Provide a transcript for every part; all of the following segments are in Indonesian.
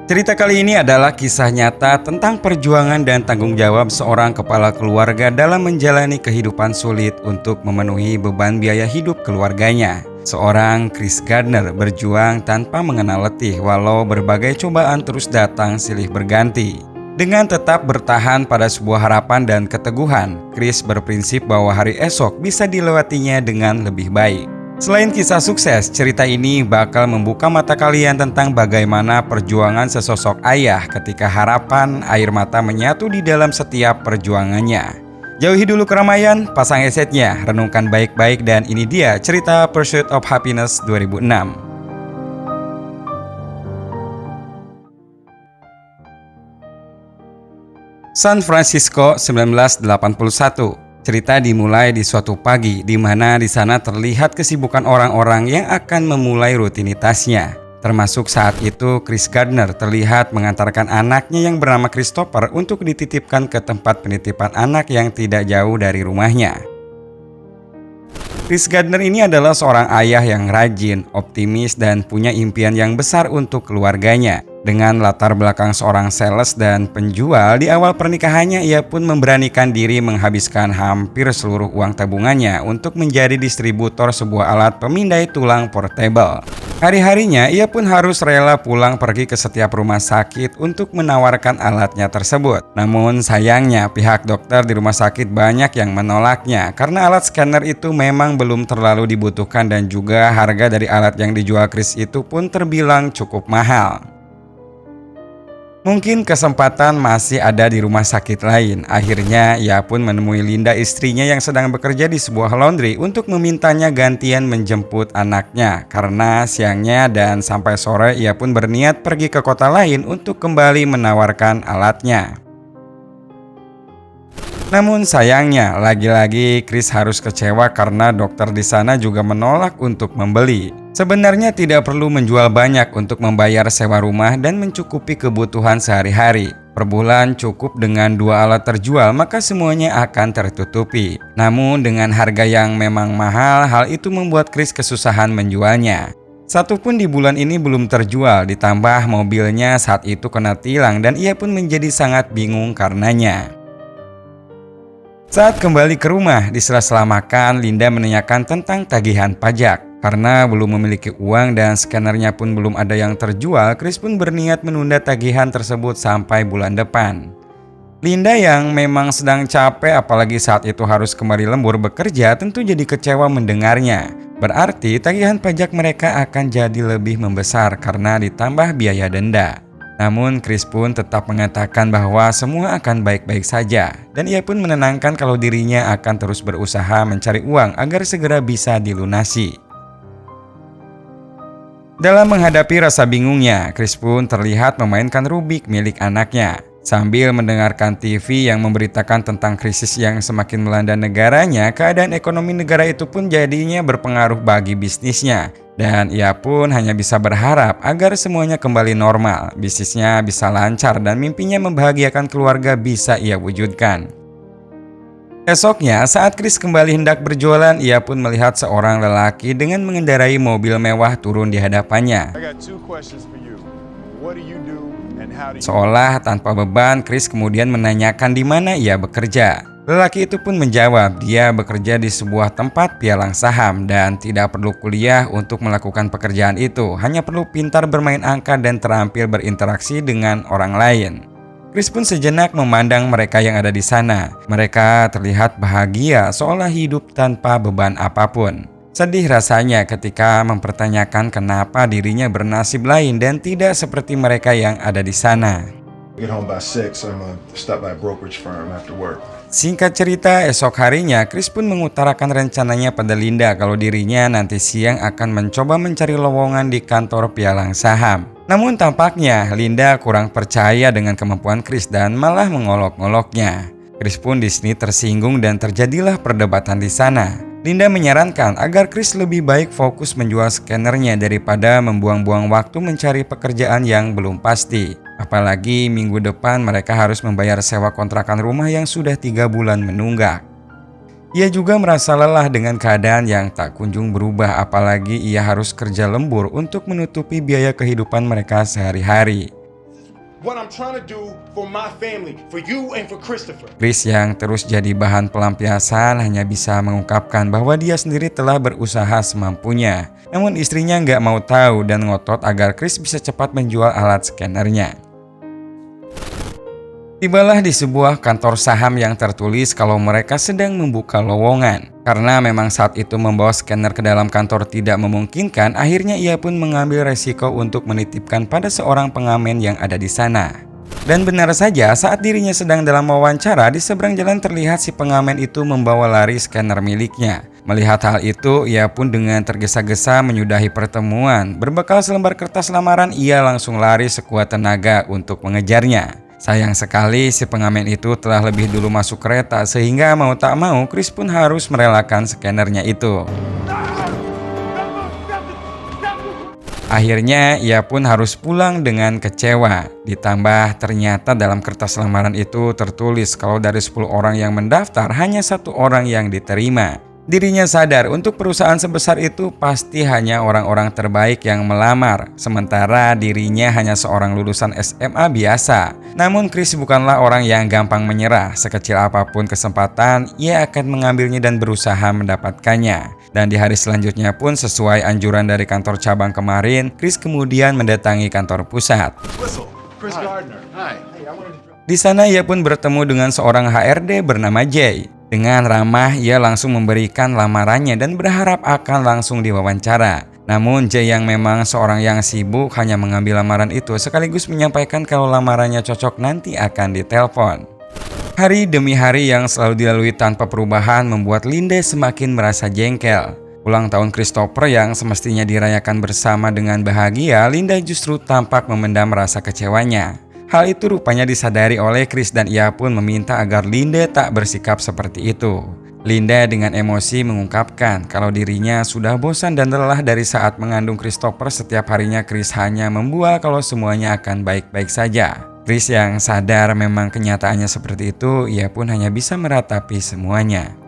Cerita kali ini adalah kisah nyata tentang perjuangan dan tanggung jawab seorang kepala keluarga dalam menjalani kehidupan sulit untuk memenuhi beban biaya hidup keluarganya. Seorang Chris Gardner berjuang tanpa mengenal letih walau berbagai cobaan terus datang silih berganti. Dengan tetap bertahan pada sebuah harapan dan keteguhan, Chris berprinsip bahwa hari esok bisa dilewatinya dengan lebih baik. Selain kisah sukses, cerita ini bakal membuka mata kalian tentang bagaimana perjuangan sesosok ayah ketika harapan air mata menyatu di dalam setiap perjuangannya. Jauhi dulu keramaian, pasang headsetnya, renungkan baik-baik, dan ini dia cerita Pursuit of Happiness 2006. San Francisco 1981. Cerita dimulai di suatu pagi di mana di sana terlihat kesibukan orang-orang yang akan memulai rutinitasnya. Termasuk saat itu Chris Gardner terlihat mengantarkan anaknya yang bernama Christopher untuk dititipkan ke tempat penitipan anak yang tidak jauh dari rumahnya. Chris Gardner ini adalah seorang ayah yang rajin, optimis, dan punya impian yang besar untuk keluarganya. Dengan latar belakang seorang sales dan penjual, di awal pernikahannya ia pun memberanikan diri menghabiskan hampir seluruh uang tabungannya untuk menjadi distributor sebuah alat pemindai tulang portable. Hari-harinya ia pun harus rela pulang pergi ke setiap rumah sakit untuk menawarkan alatnya tersebut. Namun sayangnya pihak dokter di rumah sakit banyak yang menolaknya karena alat scanner itu memang belum terlalu dibutuhkan dan juga harga dari alat yang dijual Chris itu pun terbilang cukup mahal. Mungkin kesempatan masih ada di rumah sakit lain. Akhirnya ia pun menemui Linda, istrinya yang sedang bekerja di sebuah laundry, untuk memintanya gantian menjemput anaknya. Karena siangnya dan sampai sore ia pun berniat pergi ke kota lain untuk kembali menawarkan alatnya. Namun sayangnya, lagi-lagi Chris harus kecewa karena dokter di sana juga menolak untuk membeli. Sebenarnya tidak perlu menjual banyak untuk membayar sewa rumah dan mencukupi kebutuhan sehari-hari. Per bulan cukup dengan 2 alat terjual, maka semuanya akan tertutupi. Namun dengan harga yang memang mahal, hal itu membuat Chris kesusahan menjualnya. Satu pun di bulan ini belum terjual, ditambah mobilnya saat itu kena tilang dan ia pun menjadi sangat bingung karenanya. Saat kembali ke rumah, di sela-sela makan, Linda menanyakan tentang tagihan pajak. Karena belum memiliki uang dan scannernya pun belum ada yang terjual, Chris pun berniat menunda tagihan tersebut sampai bulan depan. Linda yang memang sedang capek apalagi saat itu harus kembali lembur bekerja tentu jadi kecewa mendengarnya. Berarti tagihan pajak mereka akan jadi lebih membesar karena ditambah biaya denda. Namun Chris pun tetap mengatakan bahwa semua akan baik-baik saja dan ia pun menenangkan kalau dirinya akan terus berusaha mencari uang agar segera bisa dilunasi. Dalam menghadapi rasa bingungnya, Chris pun terlihat memainkan Rubik milik anaknya. Sambil mendengarkan TV yang memberitakan tentang krisis yang semakin melanda negaranya, keadaan ekonomi negara itu pun jadinya berpengaruh bagi bisnisnya. Dan ia pun hanya bisa berharap agar semuanya kembali normal, bisnisnya bisa lancar dan mimpinya membahagiakan keluarga bisa ia wujudkan. Esoknya, saat Chris kembali hendak berjualan, ia pun melihat seorang lelaki dengan mengendarai mobil mewah turun di hadapannya. Seolah tanpa beban, Chris kemudian menanyakan di mana ia bekerja. Lelaki itu pun menjawab, dia bekerja di sebuah tempat pialang saham dan tidak perlu kuliah untuk melakukan pekerjaan itu, hanya perlu pintar bermain angka dan terampil berinteraksi dengan orang lain. Chris pun sejenak memandang mereka yang ada di sana. Mereka terlihat bahagia, seolah hidup tanpa beban apapun. Sedih rasanya ketika mempertanyakan kenapa dirinya bernasib lain dan tidak seperti mereka yang ada di sana. Singkat cerita, esok harinya Chris pun mengutarakan rencananya pada Linda kalau dirinya nanti siang akan mencoba mencari lowongan di kantor pialang saham. Namun tampaknya Linda kurang percaya dengan kemampuan Chris dan malah mengolok-ngoloknya. Chris pun di sini tersinggung dan terjadilah perdebatan di sana. Linda menyarankan agar Chris lebih baik fokus menjual scannernya daripada membuang-buang waktu mencari pekerjaan yang belum pasti. Apalagi minggu depan mereka harus membayar sewa kontrakan rumah yang sudah 3 bulan menunggak. Ia juga merasa lelah dengan keadaan yang tak kunjung berubah, apalagi ia harus kerja lembur untuk menutupi biaya kehidupan mereka sehari-hari. what I'm trying to do for my family, for you and for Christopher. Chris yang terus jadi bahan pelampiasan hanya bisa mengungkapkan bahwa dia sendiri telah berusaha semampunya. Namun istrinya nggak mau tahu dan ngotot agar Chris bisa cepat menjual alat scannernya. Tibalah di sebuah kantor saham yang tertulis kalau mereka sedang membuka lowongan. Karena memang saat itu membawa scanner ke dalam kantor tidak memungkinkan, akhirnya ia pun mengambil resiko untuk menitipkan pada seorang pengamen yang ada di sana. Dan benar saja, saat dirinya sedang dalam wawancara, di seberang jalan terlihat si pengamen itu membawa lari scanner miliknya. Melihat hal itu, ia pun dengan tergesa-gesa menyudahi pertemuan. Berbekal selembar kertas lamaran, ia langsung lari sekuat tenaga untuk mengejarnya. Sayang sekali si pengamen itu telah lebih dulu masuk kereta sehingga mau tak mau Chris pun harus merelakan scannernya itu. Akhirnya ia pun harus pulang dengan kecewa. Ditambah ternyata dalam kertas lamaran itu tertulis kalau dari 10 orang yang mendaftar hanya 1 orang yang diterima. Dirinya sadar untuk perusahaan sebesar itu pasti hanya orang-orang terbaik yang melamar, sementara dirinya hanya seorang lulusan SMA biasa. Namun Chris bukanlah orang yang gampang menyerah. Sekecil apapun kesempatan, ia akan mengambilnya dan berusaha mendapatkannya. Dan di hari selanjutnya pun sesuai anjuran dari kantor cabang kemarin, Chris kemudian mendatangi kantor pusat. Chris Gardner. Hi. Di sana ia pun bertemu dengan seorang HRD bernama Jay. Dengan ramah, ia langsung memberikan lamarannya dan berharap akan langsung diwawancara. Namun Jay yang memang seorang yang sibuk hanya mengambil lamaran itu sekaligus menyampaikan kalau lamarannya cocok nanti akan ditelepon. Hari demi hari yang selalu dilalui tanpa perubahan membuat Linda semakin merasa jengkel. Ulang tahun Christopher yang semestinya dirayakan bersama dengan bahagia, Linda justru tampak memendam rasa kecewanya. Hal itu rupanya disadari oleh Chris dan ia pun meminta agar Linda tak bersikap seperti itu. Linda dengan emosi mengungkapkan kalau dirinya sudah bosan dan lelah dari saat mengandung Christopher. Setiap harinya Chris hanya membual kalau semuanya akan baik-baik saja. Chris yang sadar memang kenyataannya seperti itu, ia pun hanya bisa meratapi semuanya.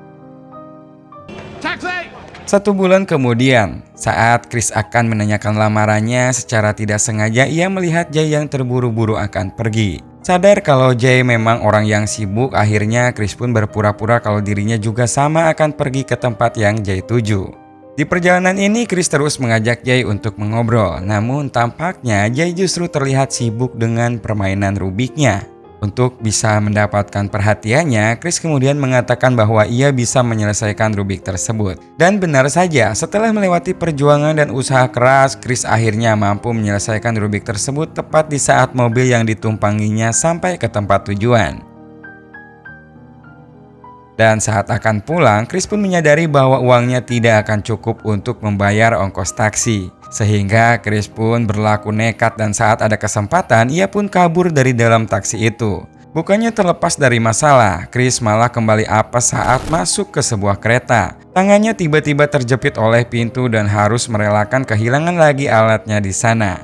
1 bulan kemudian, saat Chris akan menanyakan lamarannya, secara tidak sengaja ia melihat Jay yang terburu-buru akan pergi. Sadar kalau Jay memang orang yang sibuk, akhirnya Chris pun berpura-pura kalau dirinya juga sama akan pergi ke tempat yang Jay tuju. Di perjalanan ini Chris terus mengajak Jay untuk mengobrol, namun tampaknya Jay justru terlihat sibuk dengan permainan Rubiknya. Untuk bisa mendapatkan perhatiannya, Chris kemudian mengatakan bahwa ia bisa menyelesaikan Rubik tersebut. Dan benar saja, setelah melewati perjuangan dan usaha keras, Chris akhirnya mampu menyelesaikan Rubik tersebut tepat di saat mobil yang ditumpanginya sampai ke tempat tujuan. Dan saat akan pulang, Chris pun menyadari bahwa uangnya tidak akan cukup untuk membayar ongkos taksi. Sehingga Chris pun berlaku nekat dan saat ada kesempatan, ia pun kabur dari dalam taksi itu. Bukannya terlepas dari masalah, Chris malah kembali apes saat masuk ke sebuah kereta. Tangannya tiba-tiba terjepit oleh pintu dan harus merelakan kehilangan lagi alatnya di sana.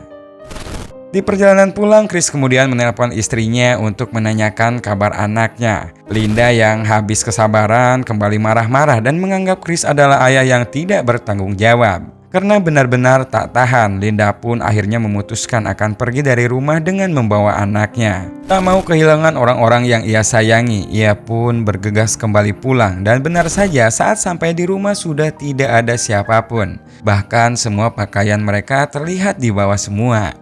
Di perjalanan pulang, Chris kemudian menelpon istrinya untuk menanyakan kabar anaknya. Linda yang habis kesabaran kembali marah-marah dan menganggap Chris adalah ayah yang tidak bertanggung jawab. Karena benar-benar tak tahan, Linda pun akhirnya memutuskan akan pergi dari rumah dengan membawa anaknya. Tak mau kehilangan orang-orang yang ia sayangi, ia pun bergegas kembali pulang. Dan benar saja, saat sampai di rumah sudah tidak ada siapapun. Bahkan semua pakaian mereka terlihat di bawah semua.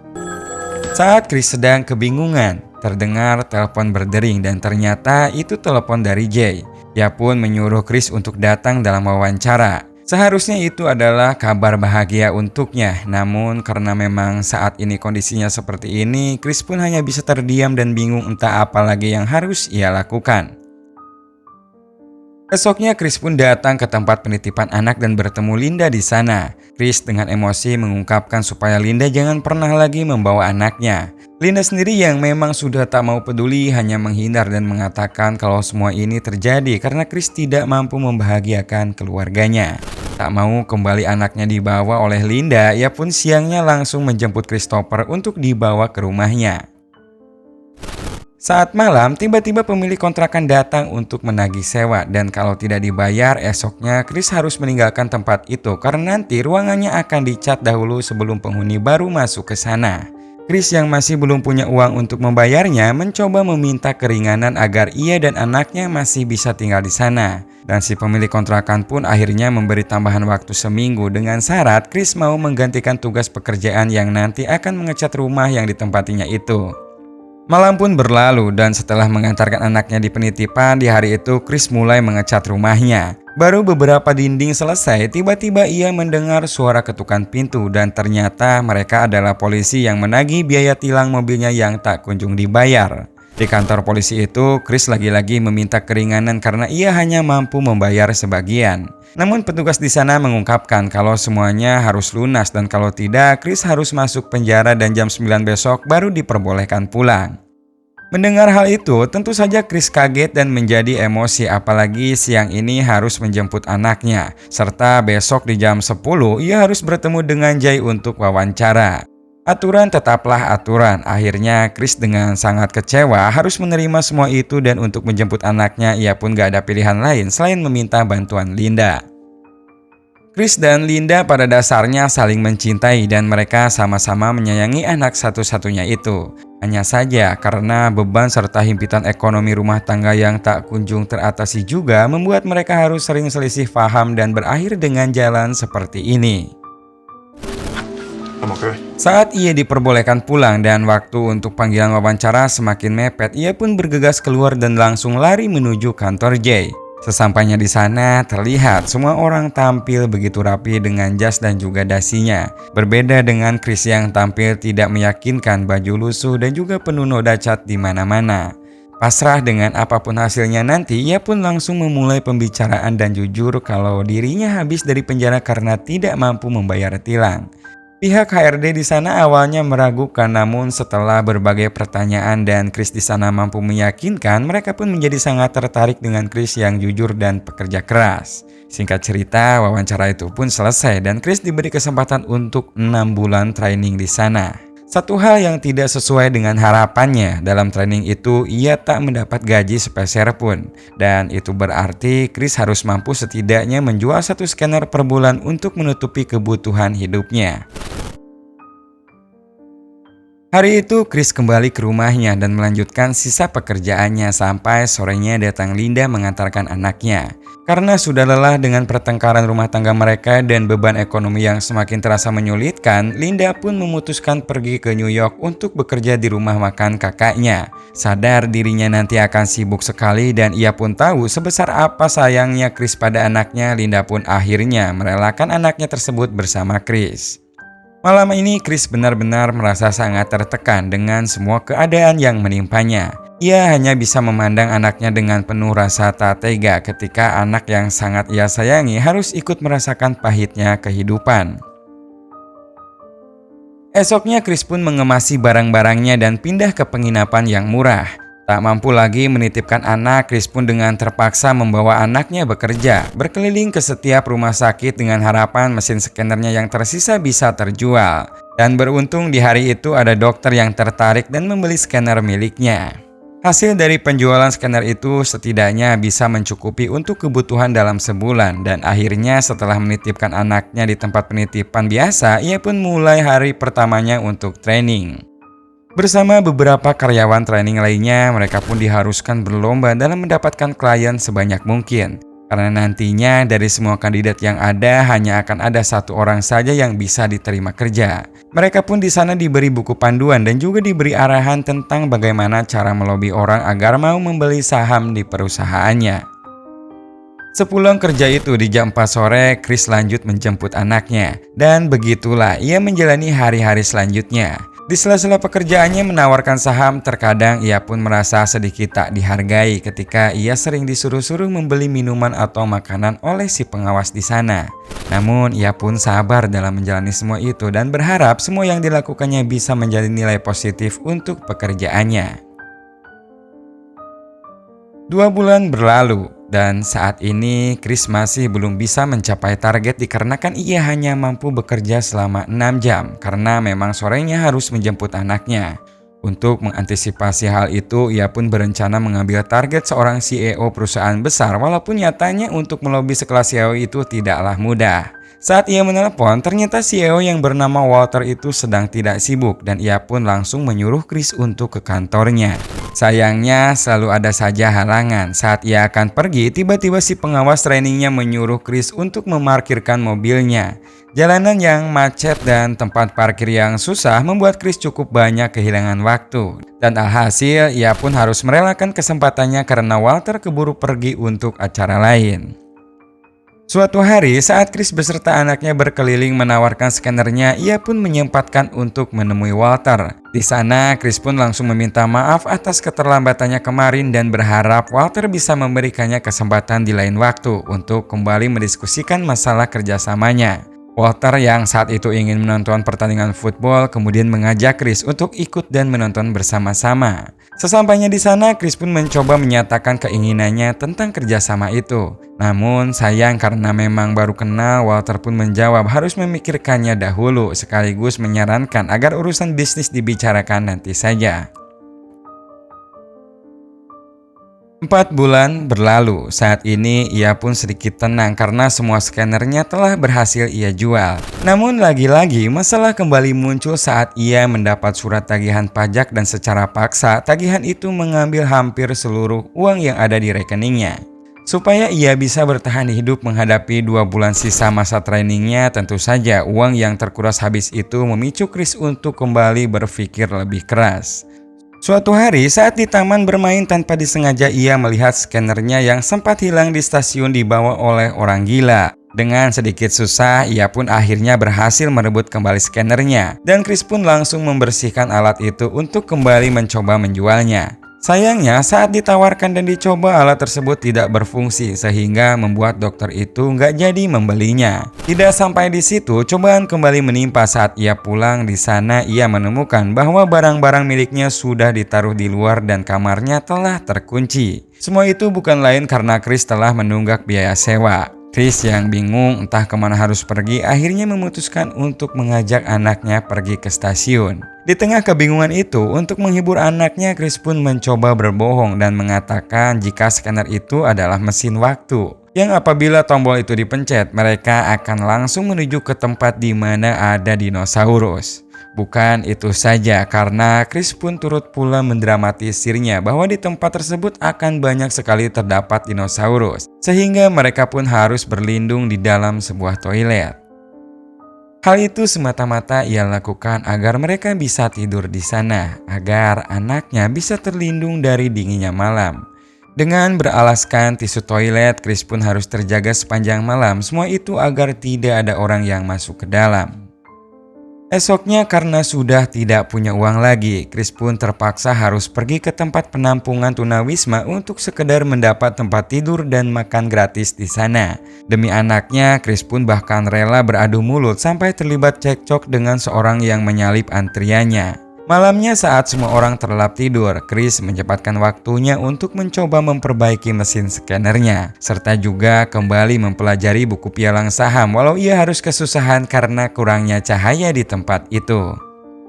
Saat Chris sedang kebingungan, terdengar telepon berdering dan ternyata itu telepon dari Jay. Ia pun menyuruh Chris untuk datang dalam wawancara. Seharusnya itu adalah kabar bahagia untuknya, namun karena memang saat ini kondisinya seperti ini, Chris pun hanya bisa terdiam dan bingung entah apa lagi yang harus ia lakukan. Esoknya Chris pun datang ke tempat penitipan anak dan bertemu Linda di sana. Chris dengan emosi mengungkapkan supaya Linda jangan pernah lagi membawa anaknya. Linda sendiri yang memang sudah tak mau peduli hanya menghindar dan mengatakan kalau semua ini terjadi karena Chris tidak mampu membahagiakan keluarganya. Tak mau kembali anaknya dibawa oleh Linda, ia pun siangnya langsung menjemput Christopher untuk dibawa ke rumahnya. Saat malam, tiba-tiba pemilik kontrakan datang untuk menagih sewa dan kalau tidak dibayar, esoknya Chris harus meninggalkan tempat itu karena nanti ruangannya akan dicat dahulu sebelum penghuni baru masuk ke sana. Chris yang masih belum punya uang untuk membayarnya mencoba meminta keringanan agar ia dan anaknya masih bisa tinggal di sana. Dan si pemilik kontrakan pun akhirnya memberi tambahan waktu seminggu dengan syarat Chris mau menggantikan tugas pekerjaan yang nanti akan mengecat rumah yang ditempatinya itu. Malam pun berlalu dan setelah mengantarkan anaknya di penitipan di hari itu, Chris mulai mengecat rumahnya. Baru beberapa dinding selesai, tiba-tiba ia mendengar suara ketukan pintu dan ternyata mereka adalah polisi yang menagih biaya tilang mobilnya yang tak kunjung dibayar. Di kantor polisi itu, Chris lagi-lagi meminta keringanan karena ia hanya mampu membayar sebagian. Namun petugas di sana mengungkapkan kalau semuanya harus lunas dan kalau tidak, Chris harus masuk penjara dan jam 9 besok baru diperbolehkan pulang. Mendengar hal itu, tentu saja Chris kaget dan menjadi emosi apalagi siang ini harus menjemput anaknya. Serta besok di jam 10 ia harus bertemu dengan Jay untuk wawancara. Aturan tetaplah aturan. Akhirnya Chris dengan sangat kecewa harus menerima semua itu dan untuk menjemput anaknya ia pun gak ada pilihan lain selain meminta bantuan Linda. Chris dan Linda pada dasarnya saling mencintai dan mereka sama-sama menyayangi anak satu-satunya itu. Hanya saja karena beban serta himpitan ekonomi rumah tangga yang tak kunjung teratasi juga membuat mereka harus sering selisih paham dan berakhir dengan jalan seperti ini. Saat ia diperbolehkan pulang dan waktu untuk panggilan wawancara semakin mepet, ia pun bergegas keluar dan langsung lari menuju kantor Jay. Sesampainya di sana, terlihat semua orang tampil begitu rapi dengan jas dan juga dasinya. Berbeda dengan Chris yang tampil tidak meyakinkan, baju lusuh dan juga penuh noda cat di mana-mana. Pasrah dengan apapun hasilnya nanti, ia pun langsung memulai pembicaraan dan jujur kalau dirinya habis dari penjara karena tidak mampu membayar tilang. Pihak HRD di sana awalnya meragukan, namun setelah berbagai pertanyaan dan Chris di sana mampu meyakinkan, mereka pun menjadi sangat tertarik dengan Chris yang jujur dan pekerja keras. Singkat cerita, wawancara itu pun selesai dan Chris diberi kesempatan untuk 6 bulan training di sana. Satu hal yang tidak sesuai dengan harapannya, dalam training itu ia tak mendapat gaji sepeser pun. Dan itu berarti Chris harus mampu setidaknya menjual 1 scanner per bulan untuk menutupi kebutuhan hidupnya. Hari itu Chris kembali ke rumahnya dan melanjutkan sisa pekerjaannya sampai sorenya datang Linda mengantarkan anaknya. Karena sudah lelah dengan pertengkaran rumah tangga mereka dan beban ekonomi yang semakin terasa menyulitkan, Linda pun memutuskan pergi ke New York untuk bekerja di rumah makan kakaknya. Sadar dirinya nanti akan sibuk sekali dan ia pun tahu sebesar apa sayangnya Chris pada anaknya, Linda pun akhirnya merelakan anaknya tersebut bersama Chris. Malam ini Chris benar-benar merasa sangat tertekan dengan semua keadaan yang menimpanya. Ia hanya bisa memandang anaknya dengan penuh rasa tak tega ketika anak yang sangat ia sayangi harus ikut merasakan pahitnya kehidupan. Esoknya Chris pun mengemasi barang-barangnya dan pindah ke penginapan yang murah. Tak mampu lagi menitipkan anak, Chris pun dengan terpaksa membawa anaknya bekerja, berkeliling ke setiap rumah sakit dengan harapan mesin scannernya yang tersisa bisa terjual. Dan beruntung di hari itu ada dokter yang tertarik dan membeli scanner miliknya. Hasil dari penjualan scanner itu setidaknya bisa mencukupi untuk kebutuhan dalam sebulan dan akhirnya setelah menitipkan anaknya di tempat penitipan biasa, ia pun mulai hari pertamanya untuk training. Bersama beberapa karyawan training lainnya, mereka pun diharuskan berlomba dalam mendapatkan klien sebanyak mungkin. Karena nantinya dari semua kandidat yang ada, hanya akan ada 1 orang saja yang bisa diterima kerja. Mereka pun di sana diberi buku panduan dan juga diberi arahan tentang bagaimana cara melobi orang agar mau membeli saham di perusahaannya. Sepulang kerja itu di jam 4 sore, Chris lanjut menjemput anaknya. Dan begitulah ia menjalani hari-hari selanjutnya. Di sela-sela pekerjaannya menawarkan saham, terkadang ia pun merasa sedikit tak dihargai ketika ia sering disuruh-suruh membeli minuman atau makanan oleh si pengawas di sana. Namun ia pun sabar dalam menjalani semua itu dan berharap semua yang dilakukannya bisa menjadi nilai positif untuk pekerjaannya. 2 bulan berlalu dan saat ini Chris masih belum bisa mencapai target dikarenakan ia hanya mampu bekerja selama 6 jam karena memang sorenya harus menjemput anaknya. Untuk mengantisipasi hal itu, ia pun berencana mengambil target seorang CEO perusahaan besar walaupun nyatanya untuk melobi sekelas CEO itu tidaklah mudah. Saat ia menelepon, ternyata CEO yang bernama Walter itu sedang tidak sibuk dan ia pun langsung menyuruh Chris untuk ke kantornya. Sayangnya selalu ada saja halangan. Saat ia akan pergi, tiba-tiba si pengawas trainingnya menyuruh Chris untuk memarkirkan mobilnya. Jalanan yang macet dan tempat parkir yang susah membuat Chris cukup banyak kehilangan waktu. Dan alhasil, ia pun harus merelakan kesempatannya karena Walter keburu pergi untuk acara lain. Suatu hari saat Chris beserta anaknya berkeliling menawarkan scannernya, ia pun menyempatkan untuk menemui Walter. Di sana, Chris pun langsung meminta maaf atas keterlambatannya kemarin dan berharap Walter bisa memberikannya kesempatan di lain waktu untuk kembali mendiskusikan masalah kerjasamanya. Walter yang saat itu ingin menonton pertandingan football kemudian mengajak Chris untuk ikut dan menonton bersama-sama. Sesampainya di sana, Chris pun mencoba menyatakan keinginannya tentang kerjasama itu. Namun sayang karena memang baru kenal, Walter pun menjawab harus memikirkannya dahulu sekaligus menyarankan agar urusan bisnis dibicarakan nanti saja. 4 bulan berlalu, saat ini ia pun sedikit tenang karena semua scannernya telah berhasil ia jual. Namun lagi-lagi masalah kembali muncul saat ia mendapat surat tagihan pajak dan secara paksa tagihan itu mengambil hampir seluruh uang yang ada di rekeningnya. Supaya ia bisa bertahan hidup menghadapi 2 bulan sisa masa trainingnya, tentu saja uang yang terkuras habis itu memicu Chris untuk kembali berpikir lebih keras. Suatu hari saat di taman bermain tanpa disengaja ia melihat scannernya yang sempat hilang di stasiun dibawa oleh orang gila. Dengan sedikit susah ia pun akhirnya berhasil merebut kembali scannernya dan Chris pun langsung membersihkan alat itu untuk kembali mencoba menjualnya. Sayangnya saat ditawarkan dan dicoba alat tersebut tidak berfungsi sehingga membuat dokter itu nggak jadi membelinya. Tidak sampai di situ, cobaan kembali menimpa saat ia pulang. Di sana ia menemukan bahwa barang-barang miliknya sudah ditaruh di luar dan kamarnya telah terkunci. Semua itu bukan lain karena Chris telah menunggak biaya sewa. Chris yang bingung entah kemana harus pergi akhirnya memutuskan untuk mengajak anaknya pergi ke stasiun. Di tengah kebingungan itu, untuk menghibur anaknya, Chris pun mencoba berbohong dan mengatakan jika scanner itu adalah mesin waktu, yang apabila tombol itu dipencet, mereka akan langsung menuju ke tempat di mana ada dinosaurus. Bukan itu saja, karena Chris pun turut pula mendramatisirnya bahwa di tempat tersebut akan banyak sekali terdapat dinosaurus, sehingga mereka pun harus berlindung di dalam sebuah toilet. Hal itu semata-mata ia lakukan agar mereka bisa tidur di sana, agar anaknya bisa terlindung dari dinginnya malam. Dengan beralaskan tisu toilet, Chris pun harus terjaga sepanjang malam, semua itu agar tidak ada orang yang masuk ke dalam. Esoknya karena sudah tidak punya uang lagi, Chris pun terpaksa harus pergi ke tempat penampungan tunawisma untuk sekedar mendapat tempat tidur dan makan gratis di sana. Demi anaknya, Chris pun bahkan rela beradu mulut sampai terlibat cekcok dengan seorang yang menyalip antriannya. Malamnya saat semua orang terlelap tidur, Chris menyempatkan waktunya untuk mencoba memperbaiki mesin scannernya, serta juga kembali mempelajari buku pialang saham walau ia harus kesusahan karena kurangnya cahaya di tempat itu.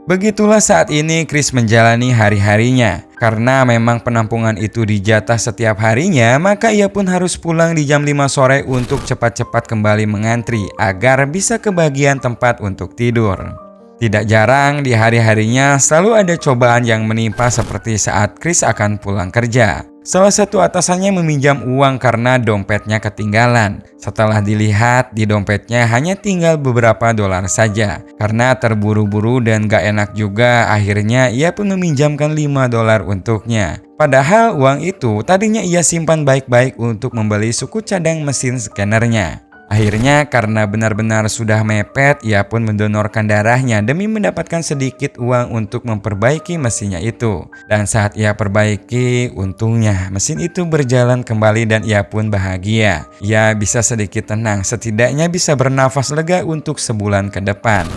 Begitulah saat ini Chris menjalani hari-harinya. Karena memang penampungan itu dijatah setiap harinya, maka ia pun harus pulang di jam 5 sore untuk cepat-cepat kembali mengantri agar bisa kebagian tempat untuk tidur. Tidak jarang di hari-harinya selalu ada cobaan yang menimpa seperti saat Chris akan pulang kerja. Salah satu atasannya meminjam uang karena dompetnya ketinggalan. Setelah dilihat, di dompetnya hanya tinggal beberapa dolar saja. Karena terburu-buru dan gak enak juga, akhirnya ia pun meminjamkan 5 dolar untuknya. Padahal uang itu tadinya ia simpan baik-baik untuk membeli suku cadang mesin scannernya. Akhirnya karena benar-benar sudah mepet, ia pun mendonorkan darahnya demi mendapatkan sedikit uang untuk memperbaiki mesinnya itu. Dan saat ia perbaiki, untungnya mesin itu berjalan kembali dan ia pun bahagia. Ia bisa sedikit tenang, setidaknya bisa bernafas lega untuk sebulan ke depan.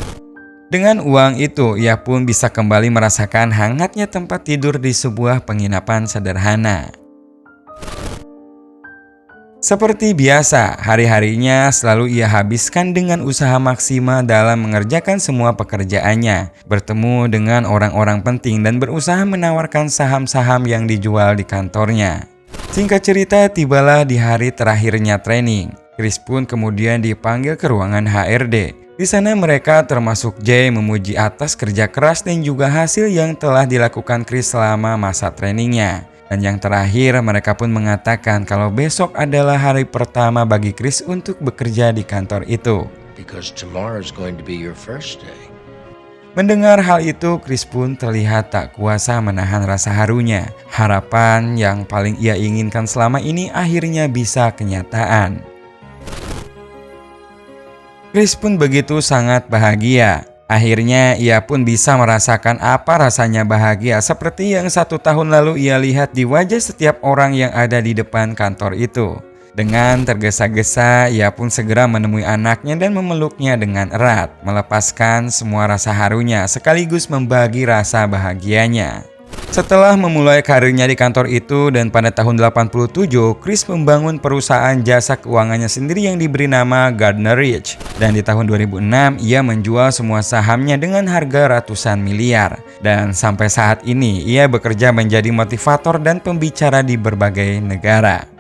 Dengan uang itu, ia pun bisa kembali merasakan hangatnya tempat tidur di sebuah penginapan sederhana. Seperti biasa, hari-harinya selalu ia habiskan dengan usaha maksimal dalam mengerjakan semua pekerjaannya, bertemu dengan orang-orang penting dan berusaha menawarkan saham-saham yang dijual di kantornya. Singkat cerita, tibalah di hari terakhirnya training. Chris pun kemudian dipanggil ke ruangan HRD. Di sana mereka termasuk Jay memuji atas kerja keras dan juga hasil yang telah dilakukan Chris selama masa trainingnya. Dan yang terakhir mereka pun mengatakan kalau besok adalah hari pertama bagi Chris untuk bekerja di kantor itu. Because tomorrow is going to be your first day. Mendengar hal itu, Chris pun terlihat tak kuasa menahan rasa harunya. Harapan yang paling ia inginkan selama ini akhirnya bisa kenyataan. Chris pun begitu sangat bahagia. Akhirnya ia pun bisa merasakan apa rasanya bahagia seperti yang 1 tahun lalu ia lihat di wajah setiap orang yang ada di depan kantor itu. Dengan tergesa-gesa, ia pun segera menemui anaknya dan memeluknya dengan erat, melepaskan semua rasa harunya sekaligus membagi rasa bahagianya. Setelah memulai karirnya di kantor itu dan pada tahun 87, Chris membangun perusahaan jasa keuangannya sendiri yang diberi nama Gardner Ridge. Dan di tahun 2006, ia menjual semua sahamnya dengan harga ratusan miliar. Dan sampai saat ini, ia bekerja menjadi motivator dan pembicara di berbagai negara.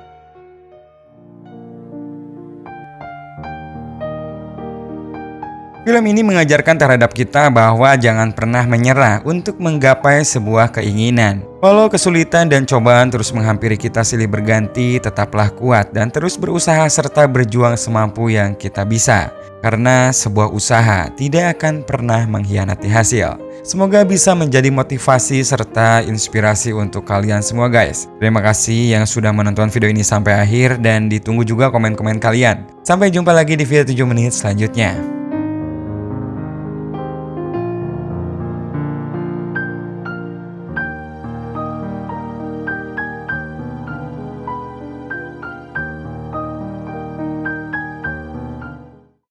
Film ini mengajarkan terhadap kita bahwa jangan pernah menyerah untuk menggapai sebuah keinginan. Walau kesulitan dan cobaan terus menghampiri kita silih berganti, tetaplah kuat dan terus berusaha serta berjuang semampu yang kita bisa. Karena sebuah usaha tidak akan pernah mengkhianati hasil. Semoga bisa menjadi motivasi serta inspirasi untuk kalian semua guys. Terima kasih yang sudah menonton video ini sampai akhir dan ditunggu juga komen-komen kalian. Sampai jumpa lagi di video 7 menit selanjutnya.